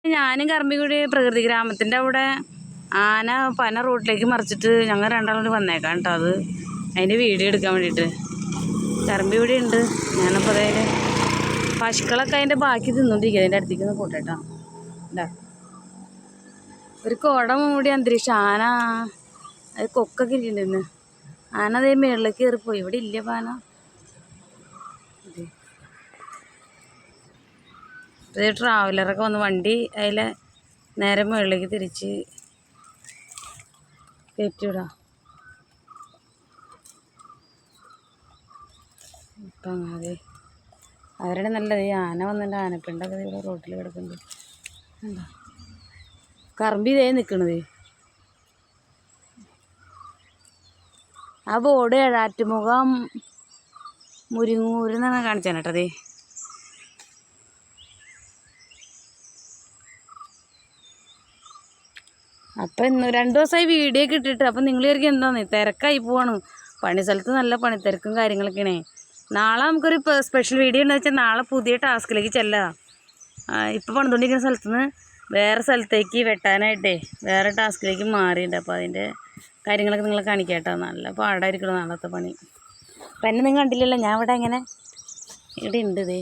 ഞാനും കറമ്പി കൂടി പ്രകൃതി ഗ്രാമത്തിൻ്റെ അവിടെ ആന പന റോട്ടിലേക്ക് മറിച്ചിട്ട് ഞങ്ങൾ രണ്ടാളും കൂടി വന്നേക്കാം കേട്ടോ. അത് അതിൻ്റെ വീഡിയോ എടുക്കാൻ വേണ്ടിയിട്ട് കറമ്പി ഇവിടെ ഉണ്ട്. ഞാനപ്പോൾ അതായത് പശുക്കളൊക്കെ അതിൻ്റെ ബാക്കി തിന്നോണ്ടിരിക്കുക. അതിൻ്റെ അടുത്തേക്ക് ഒന്ന് പോട്ടെട്ടോ. എന്താ ഒരു കോട മൂടി അന്തരീക്ഷം. ആന അത് കൊക്കൊക്കെ ഇരിക്കുന്നുണ്ടെന്ന്. ആന അതേ മുകളിലേക്ക് കയറിപ്പോയി. ഇവിടെ ഇല്ല പാന. ഇത് ട്രാവലറൊക്കെ വന്ന് വണ്ടി അതിലെ നേരെ മുകളിലേക്ക് തിരിച്ച് കയറ്റിവിടാം. ഇപ്പം അതെ അവരുടെ നല്ലത്. ഈ ആന വന്നിട്ട് ആനപ്പിണ്ടൊക്കെ ഇവിടെ റോട്ടിൽ കിടക്കുന്നുണ്ട്. എന്താ കറമ്പി ഇതേ നിൽക്കണത്. ആ ബോർഡ് ഏഴാറ്റുമുഖം മുരിങ്ങൂരെന്നാണ് കാണിച്ചാൽ കേട്ടതേ. അപ്പം ഇന്ന് 2 ദിവസമായി വീഡിയോ ഒക്കെ ഇട്ടിട്ട്. അപ്പം നിങ്ങൾ വിചാരിക്കും എന്താന്ന് തിരക്കായി പോവാണ്. പണി സ്ഥലത്ത് നല്ല പണിത്തിരക്കും കാര്യങ്ങളൊക്കെയാണേ. നാളെ നമുക്കൊരു സ്പെഷ്യൽ വീഡിയോ എന്ന് വെച്ചാൽ നാളെ പുതിയ ടാസ്കിലേക്ക് ചെല്ലാം. ഇപ്പം പണിതുകൊണ്ടിരിക്കുന്ന സ്ഥലത്ത് നിന്ന് വേറെ സ്ഥലത്തേക്ക് വെട്ടാനായിട്ടേ വേറെ ടാസ്കിലേക്ക് മാറിയിട്ടുണ്ട്. അപ്പോൾ അതിൻ്റെ കാര്യങ്ങളൊക്കെ നിങ്ങളെ കാണിക്കാം കേട്ടോ. നല്ല പാടായിരിക്കണം നാളത്തെ പണി. അപ്പം എന്നെ നിങ്ങൾ കണ്ടില്ലല്ലോ, ഞാൻ ഇവിടെ എങ്ങനെ ഇവിടെ ഉണ്ട്. ഇതേ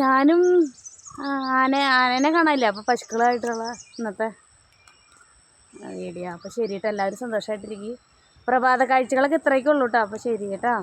ഞാനും ആനേനെ കാണാനില്ല. അപ്പോൾ പശുക്കളായിട്ടുള്ള ഇന്നത്തെ വീഡിയോ. അപ്പോൾ ശരി കേട്ടോ, എല്ലാവരും സന്തോഷമായിട്ടിരിക്കും. പ്രഭാത കാഴ്ചകളൊക്കെ ഇത്രയൊക്കെ ഉള്ളൂ കേട്ടോ. അപ്പോൾ ശരി കേട്ടോ.